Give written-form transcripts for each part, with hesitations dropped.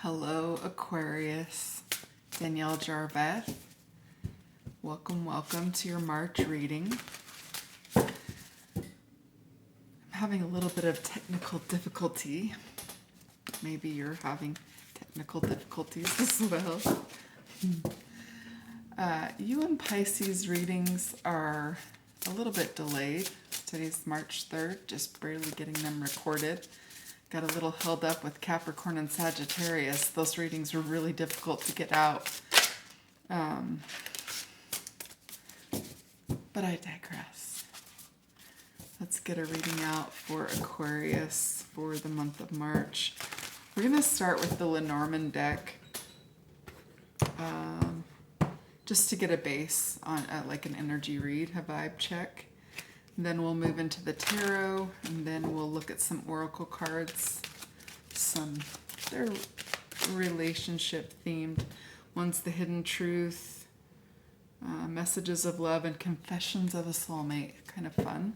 Hello, Aquarius. Danielle Jarveth. Welcome to your March reading. I'm having a little bit of technical difficulty. Maybe you're having technical difficulties as well. You and Pisces readings are a little bit delayed. Today's March 3rd, just barely getting them recorded. Got a little held up with Capricorn and Sagittarius. Those readings were really difficult to get out. But I digress. Let's get a reading out for Aquarius for the month of March. We're going to start with the Lenormand deck. Just to get a base on like an energy read, a vibe check. And then we'll move into the tarot, and then we'll look at some oracle cards. They're relationship themed. One's the hidden truth, messages of love, and confessions of a soulmate. Kind of fun.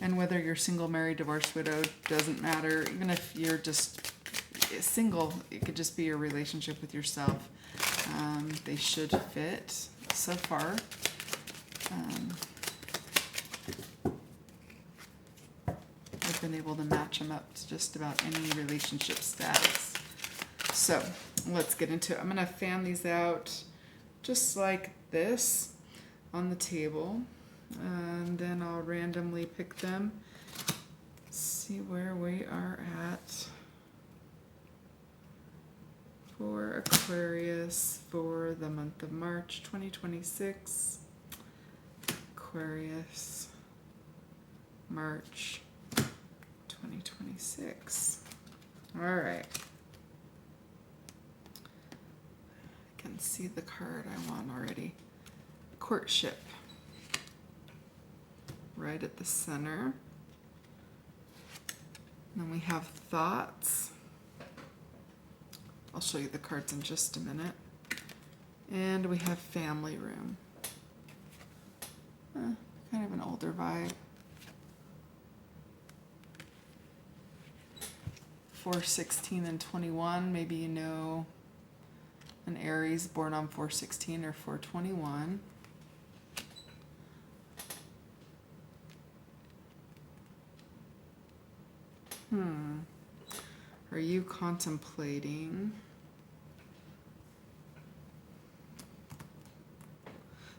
And whether you're single, married, divorced, widowed, doesn't matter. Even if you're just single, it could just be your relationship with yourself. They should fit so far. I've been able to match them up to just about any relationship status. So let's get into it. I'm going to fan these out just like this on the table, and then I'll randomly pick them, see where we are at for Aquarius for the month of March 2026. Aquarius, March 2026. All right. I can see the card I want already. Courtship. Right at the center. Then we have thoughts. I'll show you the cards in just a minute. And we have family room. Kind of an older vibe. 4, 16, and 21. Maybe you know an Aries born on 4/16 or 4/21. Are you contemplating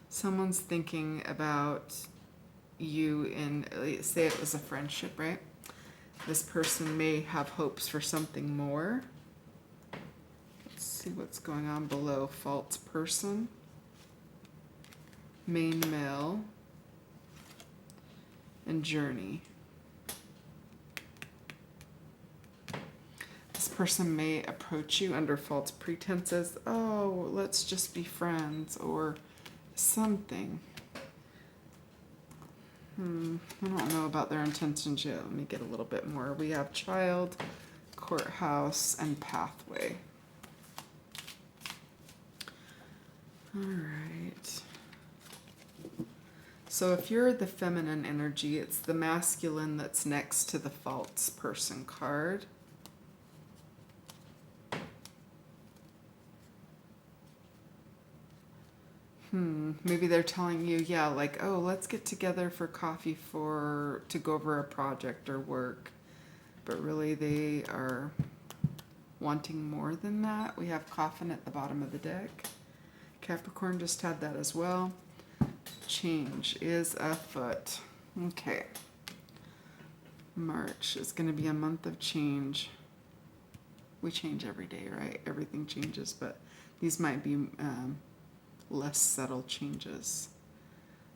someone's thinking about you in, say it was a friendship, right? This person may have hopes for something more. Let's see what's going on below. False person, main male, and journey. This person may approach you under false pretenses. Oh, let's just be friends, or something. I don't know about their intentions yet. Let me get a little bit more. We have child, courthouse, and pathway. All right. So if you're the feminine energy, it's the masculine that's next to the false person card. Maybe they're telling you, yeah, like, oh, let's get together for coffee to go over a project or work. But really they are wanting more than that. We have coffin at the bottom of the deck. Capricorn just had that as well. Change is afoot. Okay. March is going to be a month of change. We change every day, right? Everything changes, but these might be less subtle changes.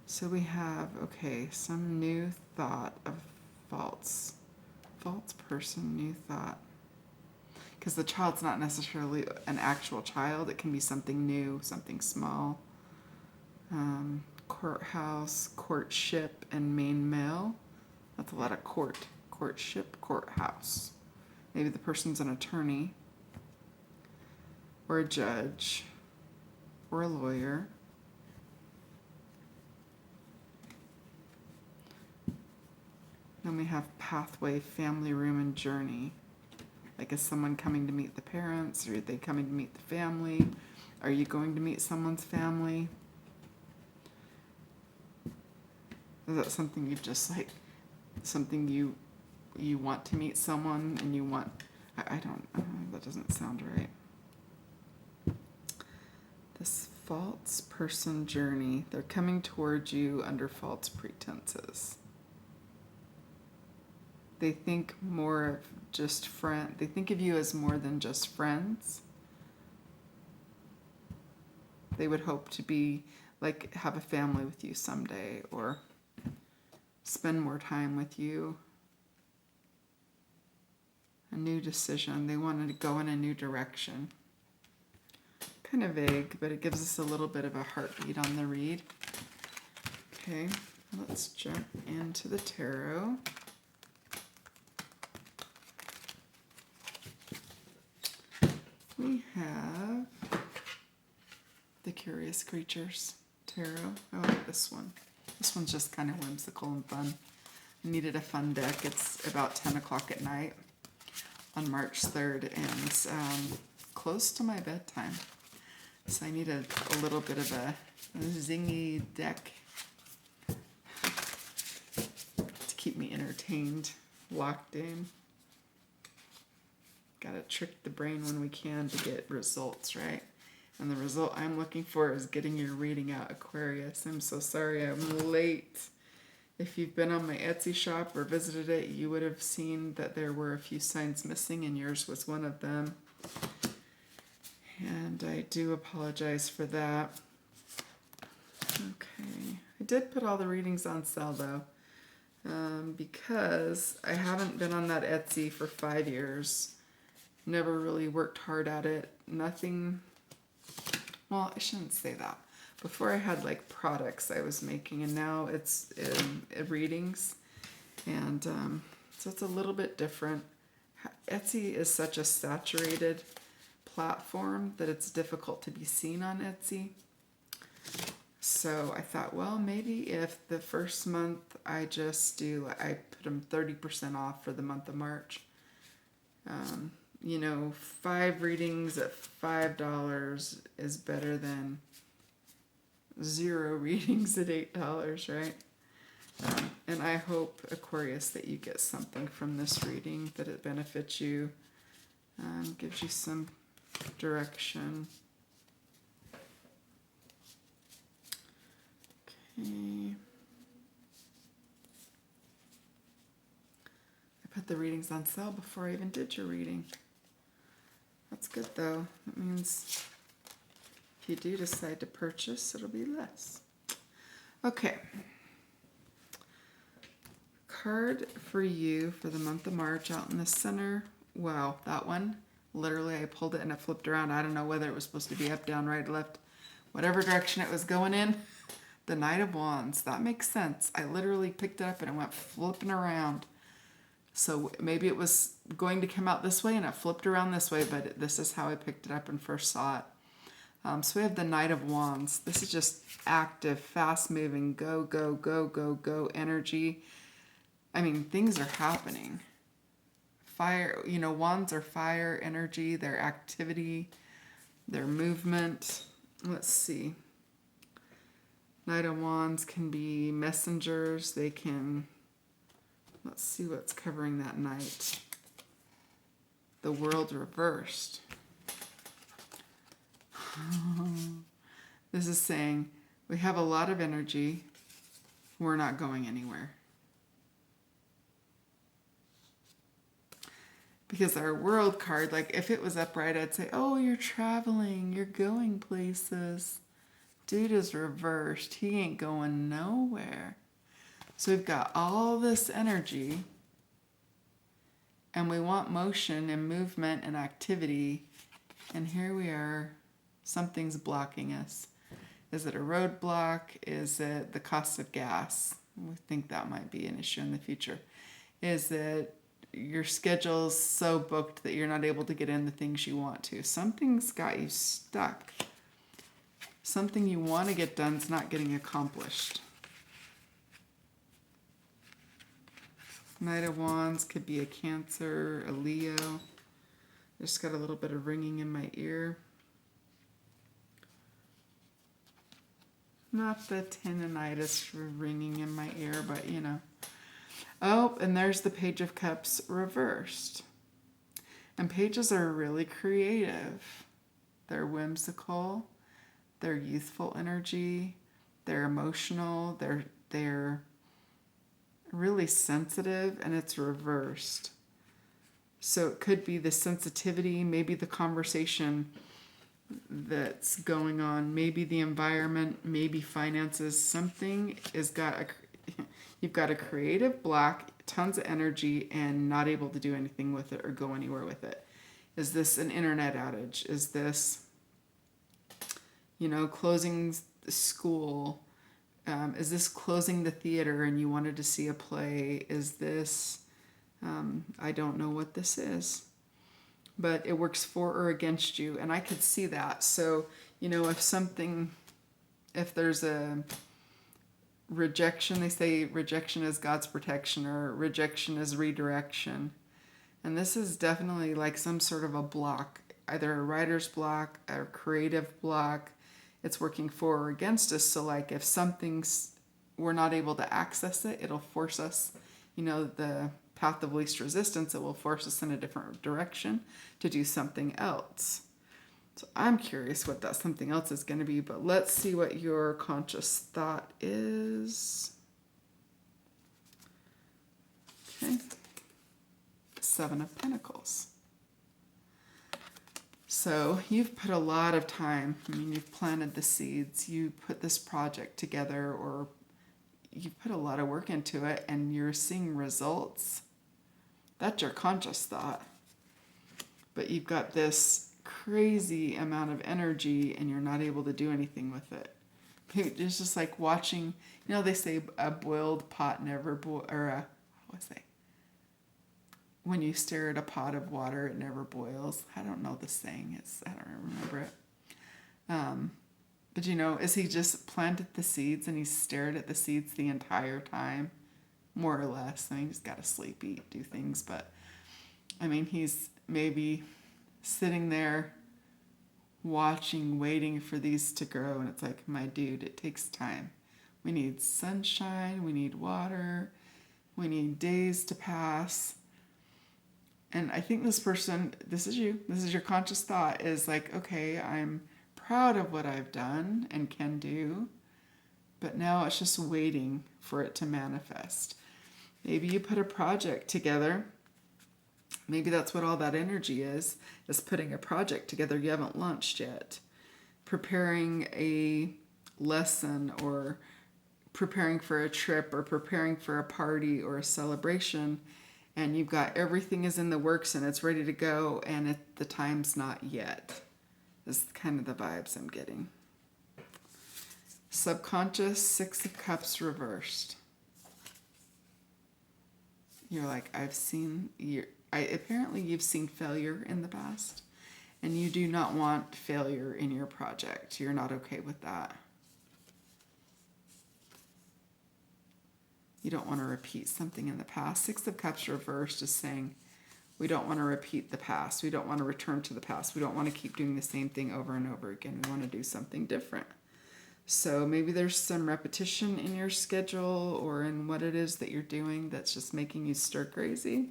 So we have, okay, some new thought of false person, new thought. Because the child's not necessarily an actual child. It can be something new, something small. Courthouse, courtship, and main male. That's a lot of courtship, courthouse. Maybe the person's an attorney or a judge or a lawyer. Then we have pathway, family room, and journey. Like, is someone coming to meet the parents? Or are they coming to meet the family? Are you going to meet someone's family? Is that something you just like, something you want to meet someone and you want, I don't, that doesn't sound right. This false person journey, they're coming towards you under false pretenses. They think more of just friend. They think of you as more than just friends. They would hope to be like have a family with you someday or spend more time with you. A new decision. They wanted to go in a new direction. Kind of vague, but it gives us a little bit of a heartbeat on the read. Okay, let's jump into the tarot. We have the Curious Creatures Tarot. I like this one. This one's just kind of whimsical and fun. I needed a fun deck. It's about 10 o'clock at night on March 3rd and close to my bedtime. So I needed a little bit of a zingy deck to keep me entertained, locked in. Gotta trick the brain when we can to get results, right? And the result I'm looking for is getting your reading out, Aquarius. I'm so sorry I'm late. If you've been on my Etsy shop or visited it, you would have seen that there were a few signs missing and yours was one of them. And I do apologize for that. Okay. I did put all the readings on sale though, because I haven't been on that Etsy for 5 years. Never really worked hard at it. Nothing, well, I shouldn't say that. Before I had like products I was making and now it's readings. And so it's a little bit different. Etsy is such a saturated platform that it's difficult to be seen on Etsy. So I thought, well, maybe if the first month I put them 30% off for the month of March. 5 readings at $5 is better than 0 readings at $8, right? And I hope, Aquarius, that you get something from this reading, that it benefits you, gives you some direction. Okay. I put the readings on sale before I even did your reading. That's good though. That means if you do decide to purchase, it'll be less. Okay. Card for you for the month of March out in the center. Wow, that one. Literally, I pulled it and it flipped around. I don't know whether it was supposed to be up, down, right, left, whatever direction it was going in. The Knight of Wands. That makes sense. I literally picked it up and it went flipping around. So maybe it was going to come out this way and it flipped around this way, but this is how I picked it up and first saw it. So we have the Knight of Wands. This is just active, fast-moving, go, go, go, go, go energy. I mean, things are happening. Fire, wands are fire energy, their activity, their movement. Let's see. Knight of Wands can be messengers. They can, let's see what's covering that knight. The World reversed. This is saying we have a lot of energy. We're not going anywhere. Because our World card, like if it was upright, I'd say, oh, you're traveling, you're going places. Dude is reversed. He ain't going nowhere. So we've got all this energy and we want motion and movement and activity. And here we are. Something's blocking us. Is it a roadblock? Is it the cost of gas? We think that might be an issue in the future. Is it your schedule's so booked that you're not able to get in the things you want to? Something's got you stuck. Something you want to get done is not getting accomplished. Knight of Wands could be a Cancer, a Leo. Just got a little bit of ringing in my ear. Not the tendonitis ringing in my ear, but you know. Oh, and there's the Page of Cups reversed. And pages are really creative. They're whimsical, they're youthful energy, they're emotional, they're really sensitive, and it's reversed. So it could be the sensitivity, maybe the conversation that's going on, maybe the environment, maybe finances. Something is you've got a creative block, tons of energy, and not able to do anything with it or go anywhere with it. Is this an internet outage? Is this, closing the school? Is this closing the theater and you wanted to see a play? Is this, I don't know what this is, but it works for or against you. And I could see that. So, if there's a rejection, they say rejection is God's protection, or rejection is redirection. And this is definitely like some sort of a block, either a writer's block, a creative block. It's working for or against us. So like if we're not able to access it, it'll force us, the path of least resistance, it will force us in a different direction to do something else. So I'm curious what that something else is going to be, but let's see what your conscious thought is. Okay. 7 of Pentacles. So you've put a lot of time. You've planted the seeds. You put this project together, or you put a lot of work into it, and you're seeing results. That's your conscious thought. But you've got this crazy amount of energy, and you're not able to do anything with it. It's just like watching, they say a boiled pot never when you stare at a pot of water, it never boils. I don't know the saying. I don't remember it. But as he just planted the seeds and he stared at the seeds the entire time, more or less. He's got to sleep, eat, do things. But, he's maybe sitting there watching, waiting for these to grow. And it's like, my dude, it takes time. We need sunshine. We need water. We need days to pass. And I think this person, this is your conscious thought, is like, okay, I'm proud of what I've done and can do, but now it's just waiting for it to manifest. Maybe you put a project together. Maybe that's what all that energy is putting a project together. You haven't launched yet. Preparing a lesson, or preparing for a trip, or preparing for a party or a celebration. And you've got everything is in the works and it's ready to go, and the time's not yet. This is kind of the vibes I'm getting. Subconscious, 6 of Cups reversed. You're like, apparently you've seen failure in the past, and you do not want failure in your project. You're not okay with that. You don't want to repeat something in the past. 6 of Cups reversed is saying we don't want to repeat the past. We don't want to return to the past. We don't want to keep doing the same thing over and over again. We want to do something different. So maybe there's some repetition in your schedule or in what it is that you're doing that's just making you stir crazy.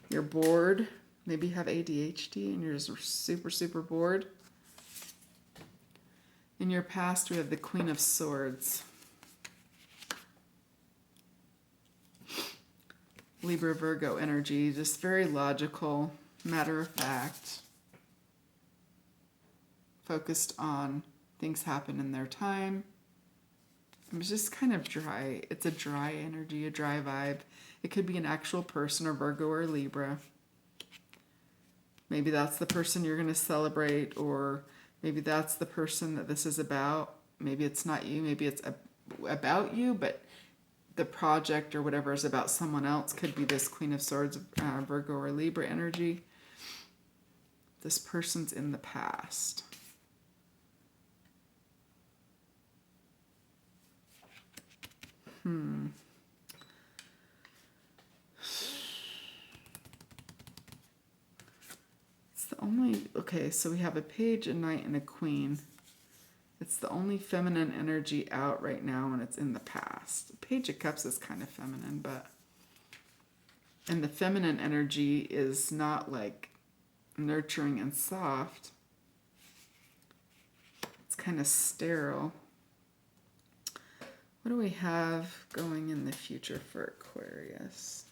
You're bored. Maybe you have ADHD and you're just super, super bored. In your past, we have the Queen of Swords. Libra, Virgo energy, just very logical, matter of fact, focused on things happen in their time. It's just kind of dry. It's a dry energy, a dry vibe. It could be an actual person, or Virgo or Libra. Maybe that's the person you're going to celebrate, or maybe that's the person that this is about. Maybe it's not you. Maybe it's about you, but the project or whatever is about someone else. Could be this Queen of Swords, Virgo or Libra energy. This person's in the past. It's the only, okay, so we have a page, a knight, and a queen. It's the only feminine energy out right now, and it's in the past. Page of Cups is kind of feminine, but... And the feminine energy is not like nurturing and soft. It's kind of sterile. What do we have going in the future for Aquarius?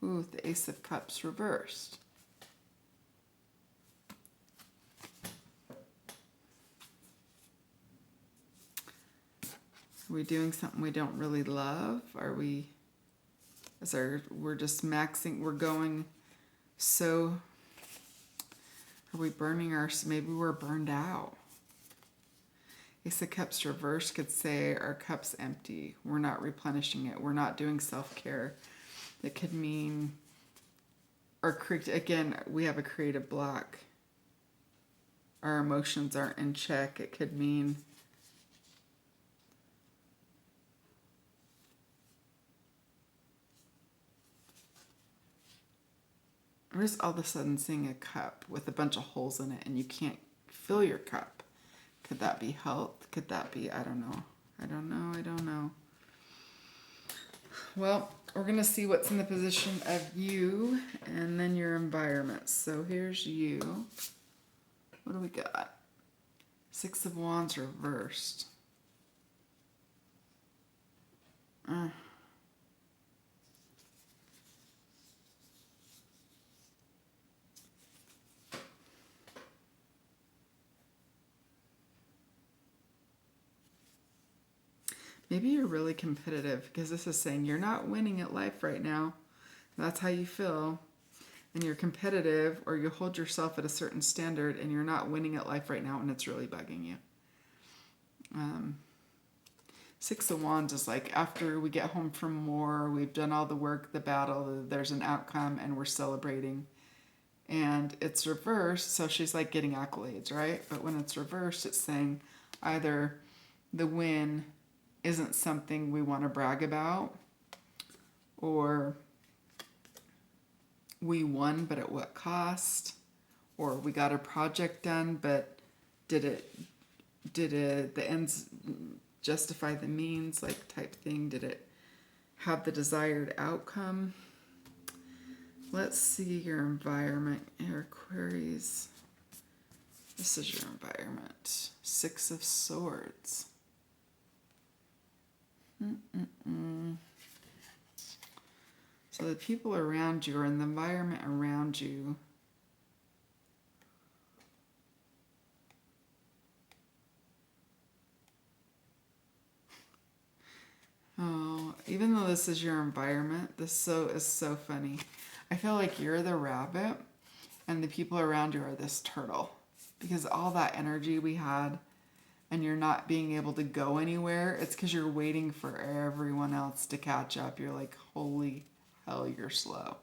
Ooh, the Ace of Cups reversed. Are we doing something we don't really love? Are we, we're just maxing, we're going so, are we burning maybe we're burned out. Ace of Cups reversed could say our cup's empty. We're not replenishing it. We're not doing self-care. It could mean, again, we have a creative block. Our emotions aren't in check. It could mean I'm just all of a sudden seeing a cup with a bunch of holes in it and you can't fill your cup. Could that be health? Could that be, I don't know. I don't know. Well, we're going to see what's in the position of you and then your environment. So here's you. What do we got? Six of Wands reversed. Maybe you're really competitive because this is saying you're not winning at life right now. That's how you feel. And you're competitive, or you hold yourself at a certain standard and you're not winning at life right now and it's really bugging you. Six of Wands is like after we get home from war, we've done all the work, the battle, there's an outcome and we're celebrating. And it's reversed, so she's like getting accolades, right? But when it's reversed, it's saying either the win isn't something we want to brag about, or we won, but at what cost? Or we got a project done, but did the ends justify the means, like type thing? Did it have the desired outcome? Let's see your environment here, Aquarius. This is your environment. Six of Swords. So the people around you, or in the environment around you, even though this is your environment, this is so funny. I feel like you're the rabbit and the people around you are this turtle, because all that energy we had and you're not being able to go anywhere, it's because you're waiting for everyone else to catch up. You're like, holy hell, you're slow.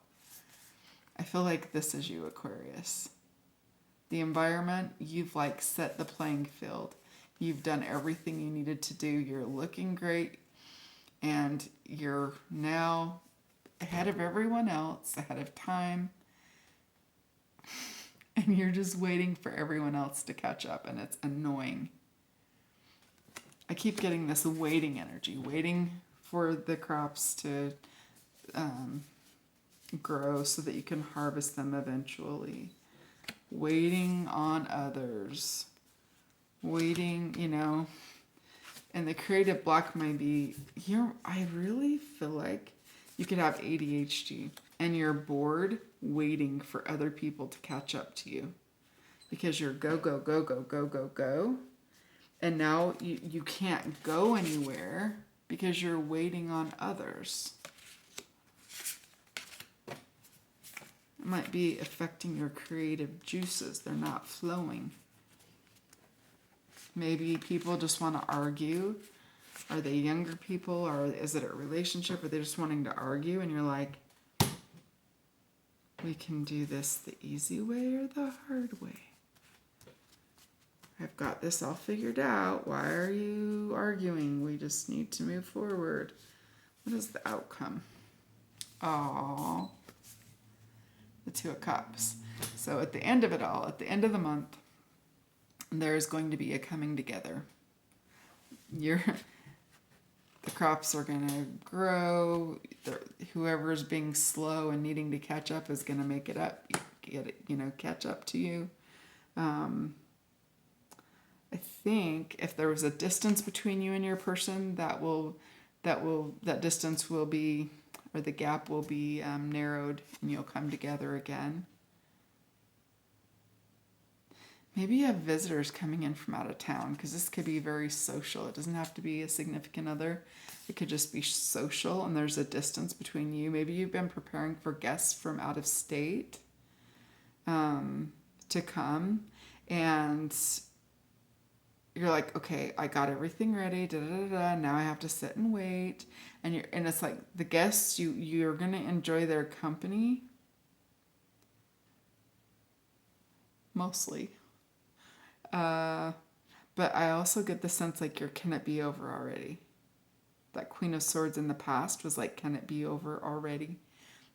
I feel like this is you, Aquarius. The environment, you've like set the playing field. You've done everything you needed to do. You're looking great. And you're now ahead of everyone else, ahead of time. And you're just waiting for everyone else to catch up. And it's annoying. I keep getting this waiting energy, waiting for the crops to grow so that you can harvest them eventually. Waiting on others. Waiting, you know. And the creative block might be, I really feel like you could have ADHD and you're bored waiting for other people to catch up to you. Because you're go, go, go, go, go, go, go. And now you can't go anywhere because you're waiting on others. It might be affecting your creative juices. They're not flowing. Maybe people just want to argue. Are they younger people? Or is it a relationship? Or they're just wanting to argue and you're like, we can do this the easy way or the hard way. I've got this all figured out. Why are you arguing? We just need to move forward. What is the outcome? Aww. The Two of Cups. So at the end of it all, at the end of the month, there's going to be a coming together. The crops are going to grow. Whoever's being slow and needing to catch up is going to make it up, catch up to you. I think if there was a distance between you and your person, that distance will be, or the gap will be narrowed, and you'll come together again. Maybe you have visitors coming in from out of town, because this could be very social. It doesn't have to be a significant other. It could just be social, and there's a distance between you. Maybe you've been preparing for guests from out of state to come, and you're like, okay, I got everything ready, now I have to sit and wait. And it's like the guests, you're gonna enjoy their company. Mostly. But I also get the sense like can it be over already? That Queen of Swords in the past was like, can it be over already?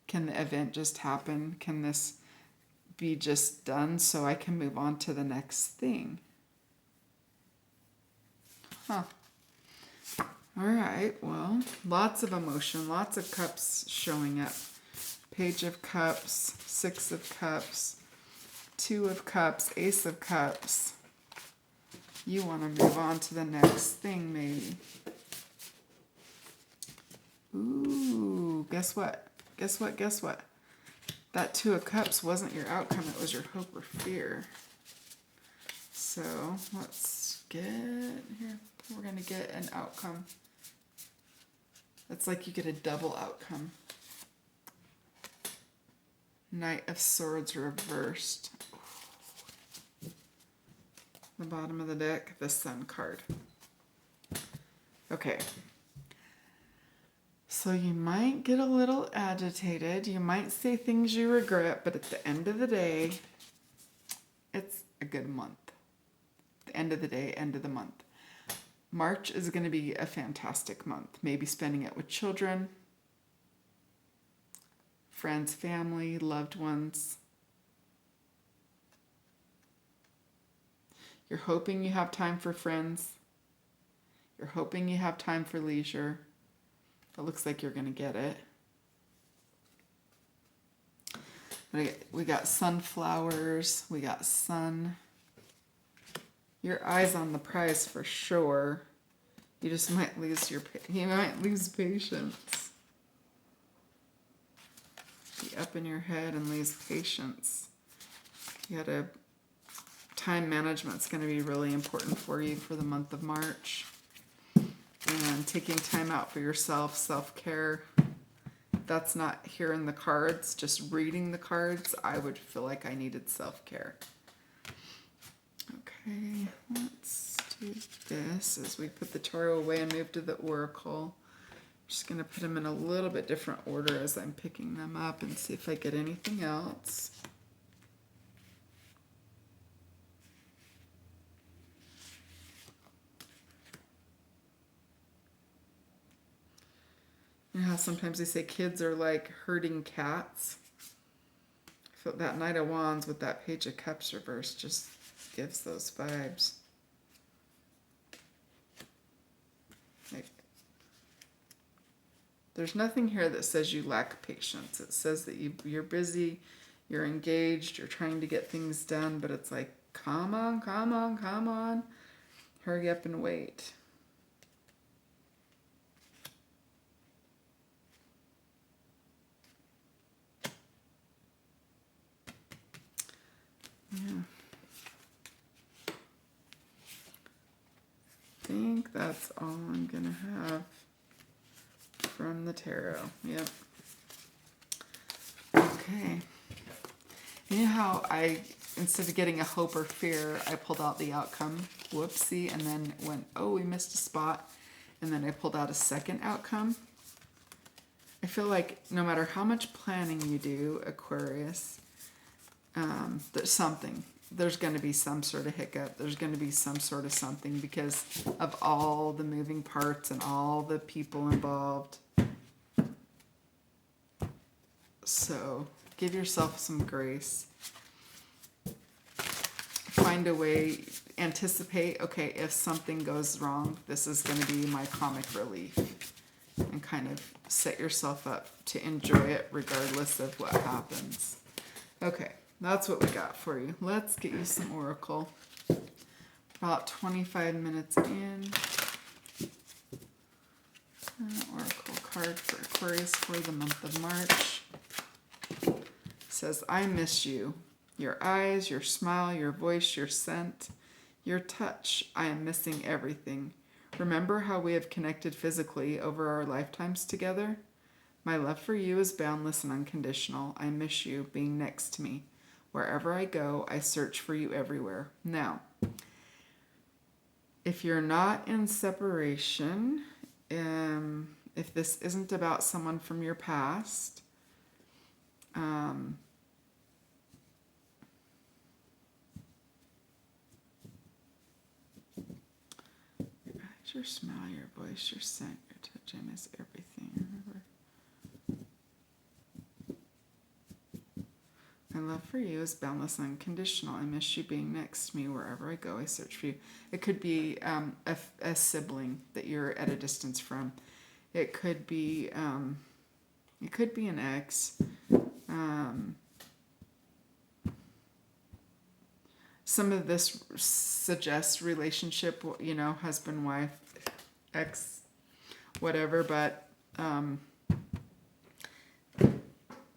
Can the event just happen? Can this be just done so I can move on to the next thing? Huh. All right, well, lots of emotion, lots of cups showing up. Page of Cups, Six of Cups, Two of Cups, Ace of Cups. You want to move on to the next thing, maybe. Ooh, guess what? Guess what? Guess what? That Two of Cups wasn't your outcome. It was your hope or fear. So let's get here. We're going to get an outcome. It's like you get a double outcome. Knight of Swords reversed. The bottom of the deck, the Sun card. Okay. So you might get a little agitated. You might say things you regret, but at the end of the day, it's a good month. At the end of the day, end of the month. March is going to be a fantastic month. Maybe spending it with children, friends, family, loved ones. You're hoping you have time for friends. You're hoping you have time for leisure. It looks like you're going to get it. We got sunflowers. We got sun. Your eye's on the prize for sure. You just might lose patience. Be up in your head and lose patience. Time management's going to be really important for you for the month of March. And taking time out for yourself, self-care. That's not here in the cards. Just reading the cards, I would feel like I needed self-care. Okay, let's do this as we put the tarot away and move to the oracle. I'm just going to put them in a little bit different order as I'm picking them up and see if I get anything else. You know how sometimes they say kids are like herding cats? I feel that Knight of Wands with that Page of Cups reversed just gives those vibes. Like, there's nothing here that says you lack patience. It says that you're busy, you're engaged, you're trying to get things done, but it's like, come on, come on, come on. Hurry up and wait. Yeah. I think that's all I'm going to have from the tarot. Yep. Okay. You know how instead of getting a hope or fear, I pulled out the outcome. Whoopsie. And then went, oh, we missed a spot. And then I pulled out a second outcome. I feel like no matter how much planning you do, Aquarius, there's going to be some sort of hiccup. There's going to be some sort of something because of all the moving parts and all the people involved. So Give yourself some grace. Find a way, anticipate, okay, if something goes wrong, this is going to be my comic relief. And kind of set yourself up to enjoy it regardless of what happens. Okay, that's what we got for you. Let's get you some oracle. About 25 minutes in. Oracle card for Aquarius for the month of March. It says, I miss you. Your eyes, your smile, your voice, your scent, your touch. I am missing everything. Remember how we have connected physically over our lifetimes together? My love for you is boundless and unconditional. I miss you being next to me. Wherever I go, I search for you everywhere. Now, if you're not in separation, if this isn't about someone from your past, your smile, your voice, your scent, your touch, I miss everything. Remember, my love for you is boundless and unconditional. I miss you being next to me. Wherever I go, I search for you. It could be a sibling that you're at a distance from. It could be an ex. Some of this suggests relationship, you know, husband, wife, ex, whatever, but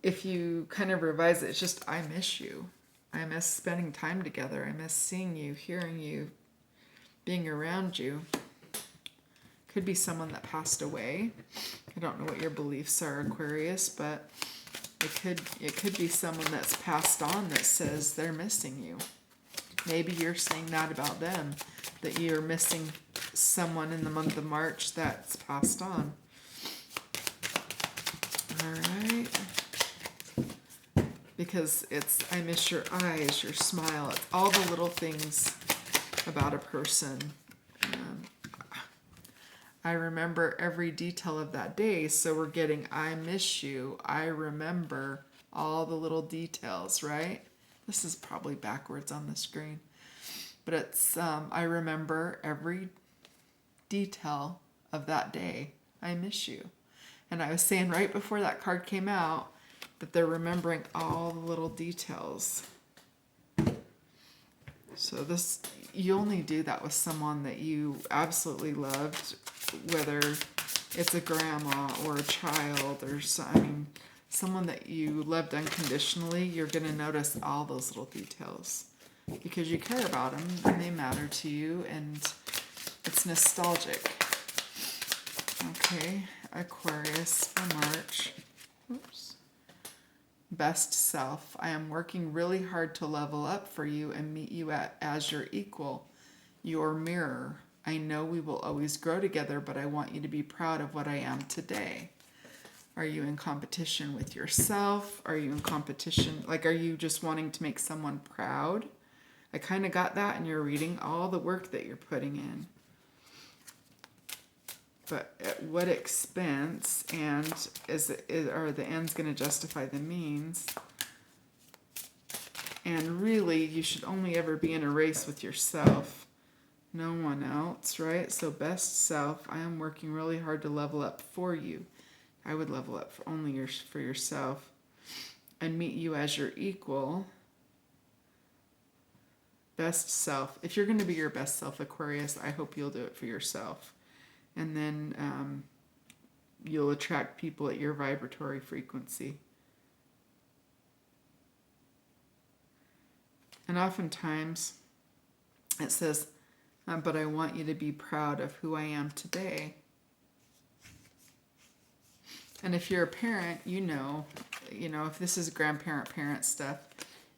if you kind of revise it, it's just, I miss you. I miss spending time together. I miss seeing you, hearing you, being around you. Could be someone that passed away. I don't know what your beliefs are, Aquarius, but it could be someone that's passed on that says they're missing you. Maybe you're saying that about them, that you're missing someone in the month of March that's passed on. All right. Because it's, I miss your eyes, your smile, it's all the little things about a person. I remember every detail of that day, so we're getting, I miss you, I remember all the little details, right? This is probably backwards on the screen. But it's, I remember every detail of that day. I miss you. And I was saying right before that card came out that they're remembering all the little details. So this, you only do that with someone that you absolutely loved, whether it's a grandma or a child or, someone that you loved unconditionally. You're going to notice all those little details because you care about them and they matter to you and it's nostalgic. Okay, Aquarius for March. Oops. Best self. I am working really hard to level up for you and meet you as your equal, your mirror. I know we will always grow together, but I want you to be proud of what I am today. Are you in competition with yourself? Are you in competition? Like, are you just wanting to make someone proud? I kind of got that in your reading, all the work that you're putting in. But at what expense, and are the ends going to justify the means? And really, you should only ever be in a race with yourself. No one else, right? So best self, I am working really hard to level up for you. I would level up for yourself and meet you as your equal. Best self. If you're going to be your best self, Aquarius, I hope you'll do it for yourself. And then you'll attract people at your vibratory frequency. And oftentimes it says, but I want you to be proud of who I am today. And if you're a parent, you know, if this is grandparent, parent stuff,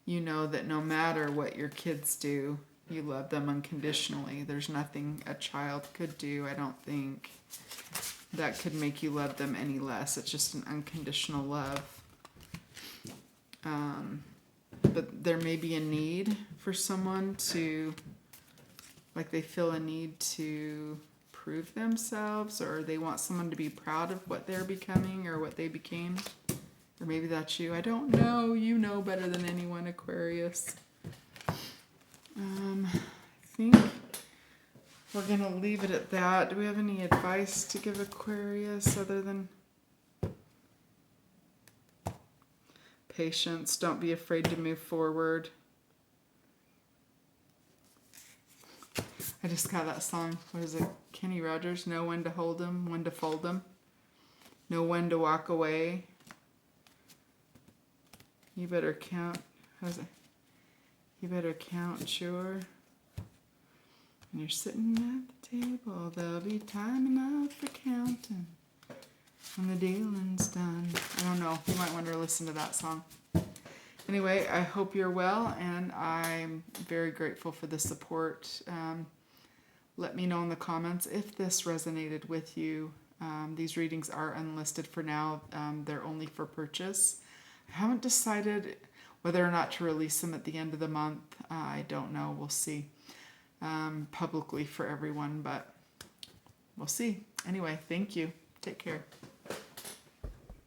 you know that no matter what your kids do, you love them unconditionally. There's nothing a child could do, I don't think, that could make you love them any less. It's just an unconditional love. But there may be a need for someone to, like they feel a need to prove themselves, or they want someone to be proud of what they're becoming or what they became. Or Or maybe that's you. I don't know. You know better than anyone, Aquarius. I think we're going to leave it at that. Do we have any advice to give Aquarius other than patience? Don't be afraid to move forward. I just got that song. What is it? Kenny Rogers. Know when to hold 'em, when to fold 'em. Know when to walk away. You better count. How's it? You better count, sure. When you're sitting at the table, there'll be time enough for counting. When the dealing's done. I don't know. You might want to listen to that song. Anyway, I hope you're well, and I'm very grateful for the support. Let me know in the comments if this resonated with you. These readings are unlisted for now. They're only for purchase. I haven't decided whether or not to release them at the end of the month. I don't know. We'll see. Publicly for everyone, but we'll see. Anyway, thank you. Take care.